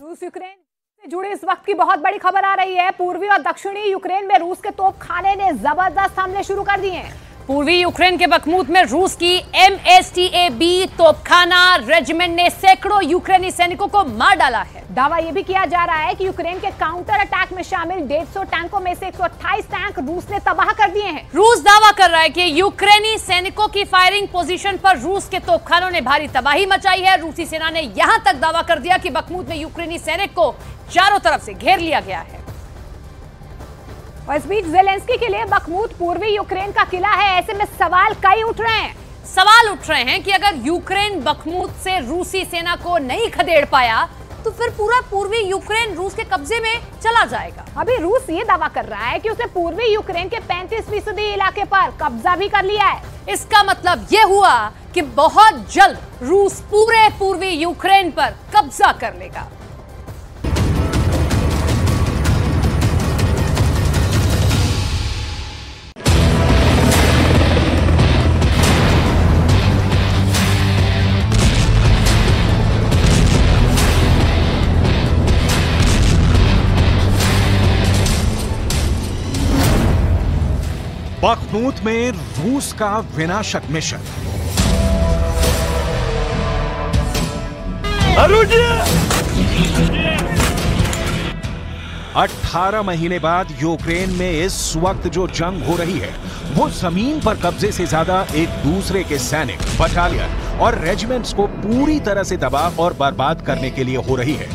रूस यूक्रेन से जुड़ी इस वक्त की बहुत बड़ी खबर आ रही है। पूर्वी और दक्षिणी यूक्रेन में रूस के तोपखाने ने जबरदस्त हमले शुरू कर दिए हैं। पूर्वी यूक्रेन के बखमूत में रूस की MSTAB तोपखाना रेजिमेंट ने सैकड़ों यूक्रेनी सैनिकों को मार डाला है। दावा यह भी किया जा रहा है कि यूक्रेन के काउंटर अटैक में शामिल 150 टैंकों में से 128 टैंक रूस ने तबाह कर दिए हैं। रूस दावा कर रहा है कि यूक्रेनी सैनिकों की फायरिंग पोजीशन पर रूस के तोपखानों ने भारी तबाही मचाई है। रूसी सेना ने यहां तक दावा कर दिया कि बखमूत में यूक्रेनी सैनिक को चारों तरफ से घेर लिया गया है। और इस बीच ज़ेलेंस्की के लिए बखमूत पूर्वी यूक्रेन का किला है। ऐसे में सवाल कई उठ रहे हैं। सवाल उठ रहे हैं कि अगर यूक्रेन बखमूत से रूसी सेना को नहीं खदेड़ पाया तो फिर पूरा पूर्वी यूक्रेन रूस के कब्जे में चला जाएगा। अभी रूस ये दावा कर रहा है कि उसने पूर्वी यूक्रेन के 35% इलाके पर कब्जा भी कर लिया है। इसका मतलब यह हुआ कि बहुत जल्द रूस पूरे पूर्वी यूक्रेन पर कब्जा कर लेगा। बखमूत में रूस का विनाशक मिशन। 18 महीने बाद यूक्रेन में इस वक्त जो जंग हो रही है वो जमीन पर कब्जे से ज्यादा एक दूसरे के सैनिक, बटालियन और रेजिमेंट्स को पूरी तरह से तबाह और बर्बाद करने के लिए हो रही है।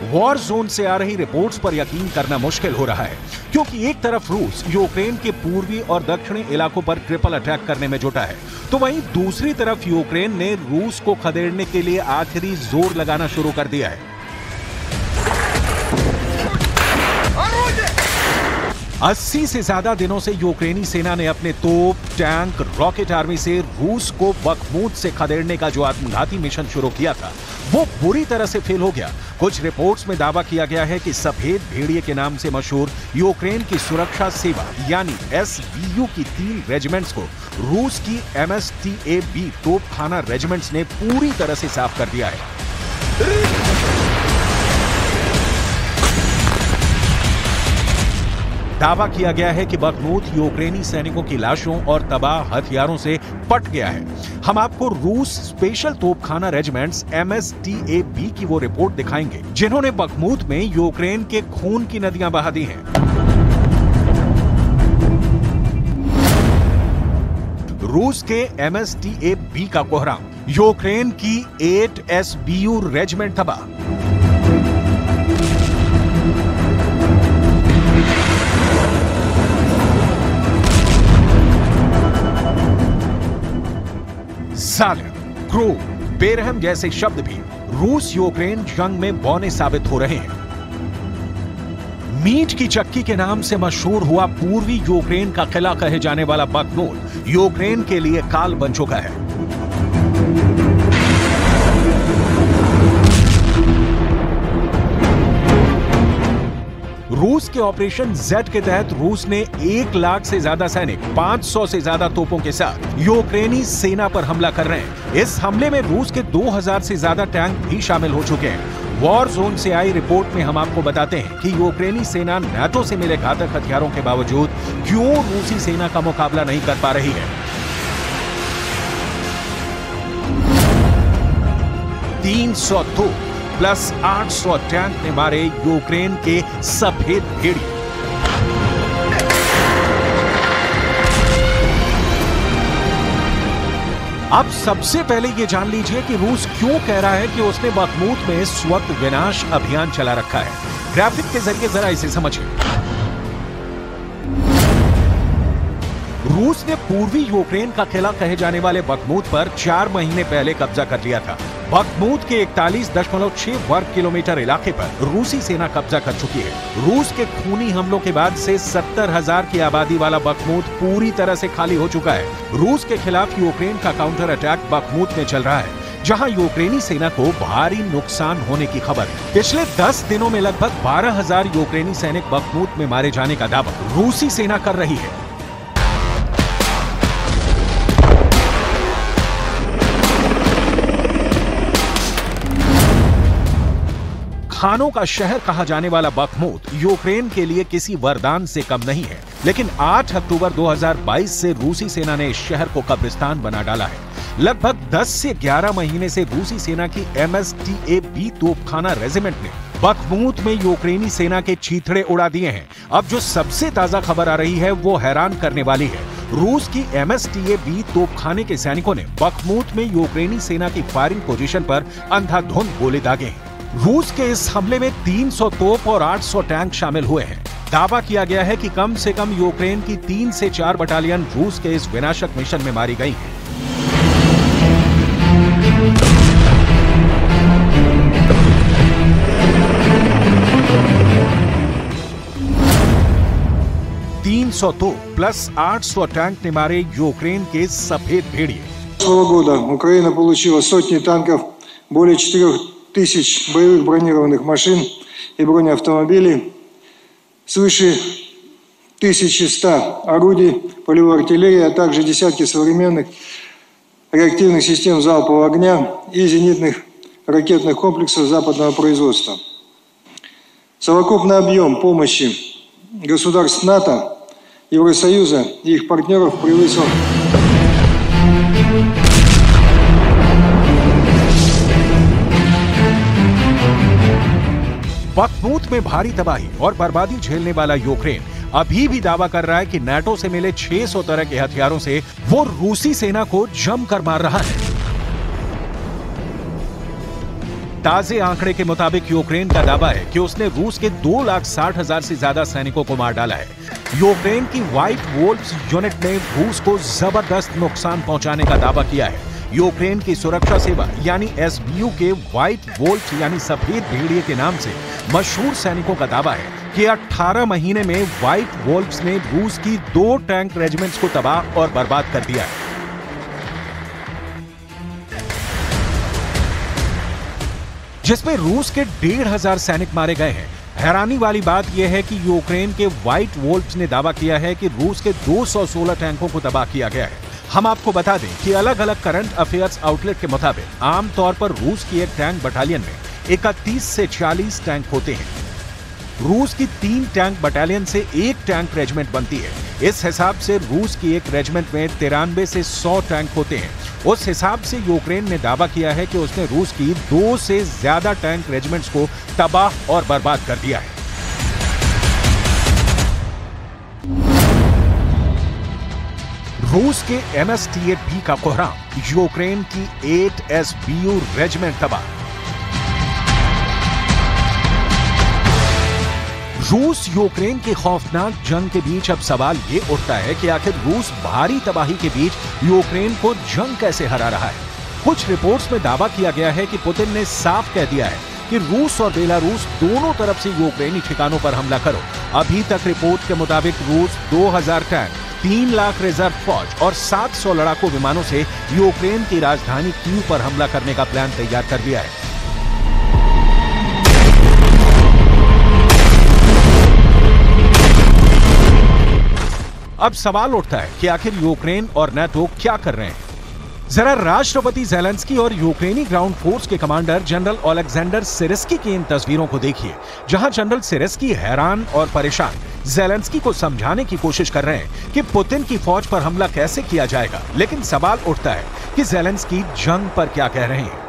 वॉर जोन से आ रही रिपोर्ट्स पर यकीन करना मुश्किल हो रहा है, क्योंकि एक तरफ रूस यूक्रेन के पूर्वी और दक्षिणी इलाकों पर ट्रिपल अटैक करने में जुटा है, तो वहीं दूसरी तरफ यूक्रेन ने रूस को खदेड़ने के लिए आखिरी जोर लगाना शुरू कर दिया है। 80 से ज्यादा दिनों से यूक्रेनी सेना ने अपने तोप, टैंक, रॉकेट आर्मी से रूस को बखमूत से खदेड़ने का जो आत्मघाती मिशन शुरू किया था वो बुरी तरह से फेल हो गया। कुछ रिपोर्ट्स में दावा किया गया है कि सफेद भेड़िए के नाम से मशहूर यूक्रेन की सुरक्षा सेवा यानी SBU की 3 रेजिमेंट्स को रूस की MSTAB तोपखाना रेजिमेंट्स ने पूरी तरह से साफ कर दिया है। दावा किया गया है कि बखमूत यूक्रेनी सैनिकों की लाशों और तबाह हथियारों से पट गया है। हम आपको रूस स्पेशल तोपखाना रेजिमेंट्स MSTAB की वो रिपोर्ट दिखाएंगे जिन्होंने बखमूत में यूक्रेन के खून की नदियां बहा दी हैं। रूस के MSTAB का कोहराम, यूक्रेन की 8 SBU रेजिमेंट तबाह। जालिम, क्रूर, बेरहम जैसे शब्द भी रूस यूक्रेन जंग में बौने साबित हो रहे हैं। मीट की चक्की के नाम से मशहूर हुआ पूर्वी यूक्रेन का किला कहे जाने वाला बखमूत यूक्रेन के लिए काल बन चुका है। रूस के ऑपरेशन Z के तहत रूस ने 1 लाख से ज्यादा सैनिक, 500 से ज्यादा तोपों के साथ यूक्रेनी सेना पर हमला कर रहे हैं। इस हमले में रूस के 2000 से ज्यादा टैंक भी शामिल हो चुके हैं। वॉर जोन से आई रिपोर्ट में हम आपको बताते हैं कि यूक्रेनी सेना नाटो से मिले घातक हथियारों के बावजूद क्यों रूसी सेना का मुकाबला नहीं कर पा रही है। 300 तोप प्लस 800 टैंक ने मारे यूक्रेन के सफेद भेड़िए। अब सबसे पहले यह जान लीजिए कि रूस क्यों कह रहा है कि उसने बखमूत में इस वक्त विनाश अभियान चला रखा है। ग्राफिक के जरिए जरा इसे समझिए। रूस ने पूर्वी यूक्रेन का किला कहे जाने वाले बखमूत पर 4 महीने पहले कब्जा कर लिया था। बखमूत के 41.6 वर्ग किलोमीटर इलाके पर रूसी सेना कब्जा कर चुकी है। रूस के खूनी हमलों के बाद से 70,000 की आबादी वाला बखमूत पूरी तरह से खाली हो चुका है। रूस के खिलाफ यूक्रेन का काउंटर अटैक बखमूत में चल रहा है, जहां यूक्रेनी सेना को भारी नुकसान होने की खबर है। पिछले 10 दिनों में लगभग 12,000 यूक्रेनी सैनिक बखमूत में मारे जाने का दावा रूसी सेना कर रही है। खानों का शहर कहा जाने वाला बखमूत यूक्रेन के लिए किसी वरदान से कम नहीं है, लेकिन 8 अक्टूबर 2022 से रूसी सेना ने इस शहर को कब्रिस्तान बना डाला है। लगभग 10 से 11 महीने से रूसी सेना की MSTA-B तोपखाना रेजिमेंट ने बखमूत में यूक्रेनी सेना के चीथड़े उड़ा दिए हैं। अब जो सबसे ताजा खबर आ रही है वो हैरान करने वाली है। रूस की MSTA-B तोपखाने के सैनिकों ने बखमूत में यूक्रेनी सेना की फायरिंग पोजीशन पर अंधाधुंध गोले दागे हैं। रूस के इस हमले में 300 तोप और 800 टैंक शामिल हुए हैं। दावा किया गया है कि कम से कम यूक्रेन की 3 से 4 बटालियन रूस के इस विनाशक मिशन में मारी गई हैं। तो प्लस 800 टैंक ने मारे यूक्रेन के सफेद भेड़िए। Прошлого года Украина получила сотни танков, более 4000 боевых бронированных машин и бронеавтомобилей, свыше 1100 орудий полевой артиллерии, а также десятки современных реактивных систем залпового огня и зенитных ракетных комплексов западного производства. Совокупный объем помощи государств НАТО, Евросоюза и их партнеров превысил बखमूत में भारी तबाही और बर्बादी झेलने वाला यूक्रेन अभी भी दावा कर रहा है कि नाटो से मिले 600 तरह के हथियारों से वो रूसी सेना को जमकर मार रहा है। ताजे आंकड़े के मुताबिक यूक्रेन का दावा है कि उसने रूस के 2,60,000 से ज्यादा सैनिकों को मार डाला है। यूक्रेन की व्हाइट वोल्व्स यूनिट ने रूस को जबरदस्त नुकसान पहुंचाने का दावा किया है। यूक्रेन की सुरक्षा सेवा यानी SBU के व्हाइट वोल्व्स यानी सफेद भेड़िए के नाम से मशहूर सैनिकों का दावा है कि 18 महीने में व्हाइट वोल्व्स ने रूस की 2 टैंक रेजिमेंट्स को तबाह और बर्बाद कर दिया है। जिसमें रूस के 1,500 सैनिक मारे गए हैं। हैरानी वाली बात यह है कि यूक्रेन के व्हाइट वोल्व्स ने दावा किया है कि रूस के 216 टैंकों को तबाह किया गया है। हम आपको बता दें कि अलग अलग करंट अफेयर्स आउटलेट के मुताबिक आमतौर पर रूस की एक टैंक बटालियन में 31 से 40 टैंक होते हैं। रूस की 3 टैंक बटालियन से 1 टैंक रेजिमेंट बनती है। इस हिसाब से रूस की एक रेजिमेंट में 93 से 100 टैंक होते हैं। उस हिसाब से यूक्रेन ने दावा किया है कि उसने रूस की 2 से ज्यादा टैंक रेजिमेंट्स को तबाह और बर्बाद कर दिया है। रूस के MSTA-B का कोहराम, यूक्रेन की 8 SBU रेजिमेंट तबाह। रूस यूक्रेन के खौफनाक जंग के बीच अब सवाल ये उठता है कि आखिर रूस भारी तबाही के बीच यूक्रेन को जंग कैसे हरा रहा है। कुछ रिपोर्ट्स में दावा किया गया है कि पुतिन ने साफ कह दिया है कि रूस और बेलारूस दोनों तरफ से यूक्रेनी ठिकानों पर हमला करो। अभी तक रिपोर्ट के मुताबिक रूस 2000 टैंक, 3 लाख रिजर्व फौज और 700 लड़ाकू विमानों से यूक्रेन की राजधानी कीव पर हमला करने का प्लान तैयार कर दिया है। अब सवाल उठता है कि आखिर यूक्रेन और नाटो क्या कर रहे हैं। जरा राष्ट्रपति ज़ेलेंस्की और यूक्रेनी ग्राउंड फोर्स के कमांडर जनरल ओलेक्जेंडर सिरस्की की इन तस्वीरों को देखिए, जहां जनरल सिरस्की हैरान और परेशान ज़ेलेंस्की को समझाने की कोशिश कर रहे हैं कि पुतिन की फौज पर हमला कैसे किया जाएगा। लेकिन सवाल उठता है कि ज़ेलेंस्की जंग पर क्या कह रहे हैं।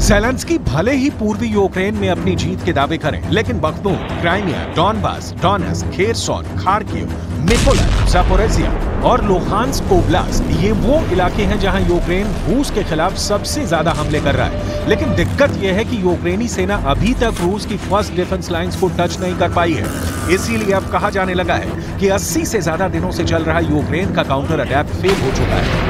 ज़ेलेंस्की भले ही पूर्वी यूक्रेन में अपनी जीत के दावे करें, लेकिन Bakhmut, Crimea, Donbas, Donetsk, Kherson, Kharkiv, Mykolaiv, Zaporizhzhia और लुहांस्क ओब्लास्ट ये वो इलाके हैं जहां यूक्रेन रूस के खिलाफ सबसे ज्यादा हमले कर रहा है। लेकिन दिक्कत यह है कि यूक्रेनी सेना अभी तक रूस की फर्स्ट डिफेंस लाइंस को टच नहीं कर पाई है। इसीलिए अब कहा जाने लगा है कि 80 से ज्यादा दिनों से चल रहा यूक्रेन का काउंटर अटैक फेल हो चुका है।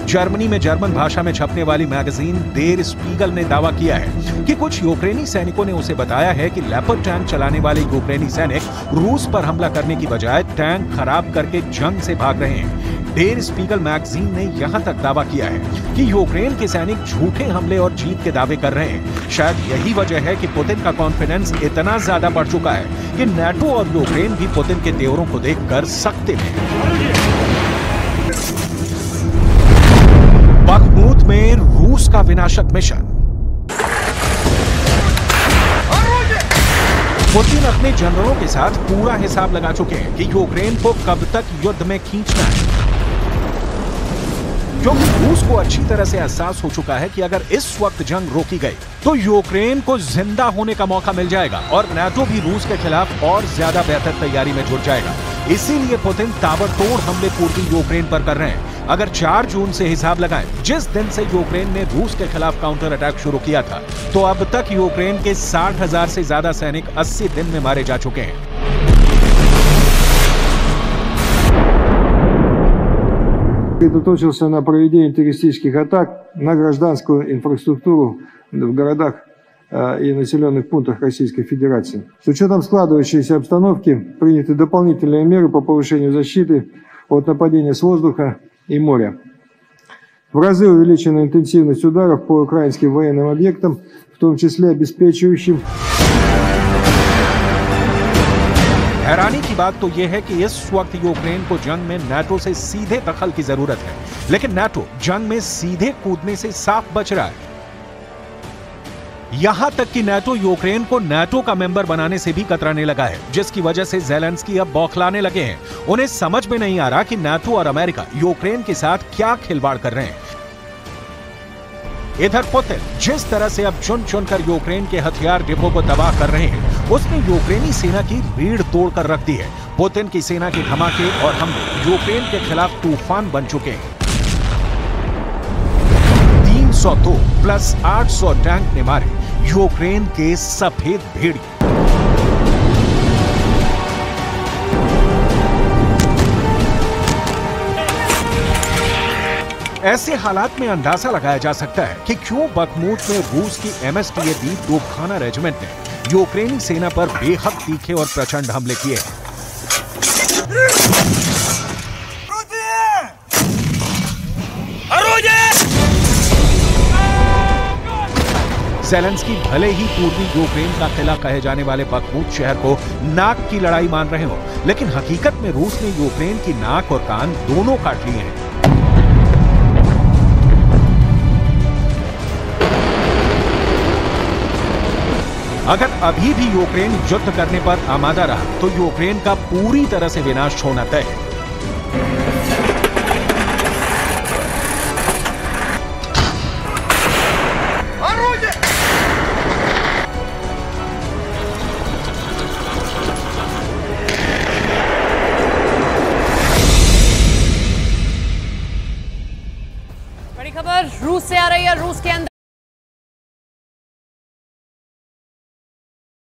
जर्मनी में जर्मन भाषा में छपने वाली मैगजीन देर स्पीगल ने दावा किया है कि कुछ यूक्रेनी सैनिकों ने उसे बताया है कि लेपर्ड टैंक चलाने वाले यूक्रेनी सैनिक रूस पर हमला करने की बजाय टैंक खराब करके जंग से भाग रहे हैं। डेर स्पीगल मैगजीन ने यहां तक दावा किया है कि यूक्रेन के सैनिक झूठे हमले और जीत के दावे कर रहे हैं। शायद यही वजह है कि पुतिन का कॉन्फिडेंस इतना ज्यादा बढ़ चुका है कि नाटो और यूक्रेन भी पुतिन के तेवरों को देखकर सकते हैं। बखमूत में रूस का विनाशक मिशन। पुतिन अपने जनरलों के साथ पूरा हिसाब लगा चुके हैं कि यूक्रेन को कब तक युद्ध में खींचना है, क्योंकि रूस को अच्छी तरह से एहसास हो चुका है कि अगर इस वक्त जंग रोकी गई तो यूक्रेन को जिंदा होने का मौका मिल जाएगा और नाटो भी रूस के खिलाफ और ज्यादा बेहतर तैयारी में जुट जाएगा। इसीलिए पुतिन ताबड़तोड़ हमले पूर्वी यूक्रेन पर कर रहे हैं। अगर 4 जून से हिसाब लगाएं, जिस दिन से यूक्रेन ने रूस के खिलाफ काउंटर अटैक शुरू किया था, तो अब तक यूक्रेन के 60,000 से ज्यादा सैनिक 80 दिन में मारे जा चुके हैं। Сосредоточился на проведении террористических атак на гражданскую инфраструктуру в городах и населенных пунктах Российской Федерации. С учетом складывающейся обстановки приняты дополнительные меры по повышению защиты от нападения с воздуха и моря. В разы увеличена интенсивность ударов по украинским военным объектам, в том числе обеспечивающим. हैरानी की बात तो यह है कि इस वक्त यूक्रेन को जंग में नाटो से सीधे दखल की जरूरत है, लेकिन नाटो जंग में सीधे कूदने से साफ बच रहा है। यहां तक कि नाटो यूक्रेन को नाटो का मेंबर बनाने से भी कतराने लगा है, जिसकी वजह से ज़ेलेंस्की अब बौखलाने लगे हैं। उन्हें समझ में नहीं आ रहा कि नाटो और अमेरिका यूक्रेन के साथ क्या खिलवाड़ कर रहे हैं। इधर पुतिन जिस तरह से अब चुन चुनकर यूक्रेन के हथियार डिपो को तबाह कर रहे हैं, उसने यूक्रेनी सेना की रीढ़ तोड़ कर रख दी है। पुतिन की सेना के धमाके और हमले यूक्रेन के खिलाफ तूफान बन चुके हैं। 302 प्लस 800 टैंक ने मारे यूक्रेन के सफेद भेड़िए। ऐसे हालात में अंदाजा लगाया जा सकता है कि क्यों बखमूत में रूस की MSTAB तोपखाना रेजिमेंट ने यूक्रेनी सेना पर बेहद तीखे और प्रचंड हमले किए हैं। ज़ेलेंस्की भले ही पूर्वी यूक्रेन का किला कहे जाने वाले बखमूत शहर को नाक की लड़ाई मान रहे हो, लेकिन हकीकत में रूस ने यूक्रेन की नाक और कान दोनों काट लिए हैं। अगर अभी भी यूक्रेन युद्ध करने पर आमादा रहा तो यूक्रेन का पूरी तरह से विनाश होना तय है। बड़ी खबर रूस से आ रही है। रूस के अंदर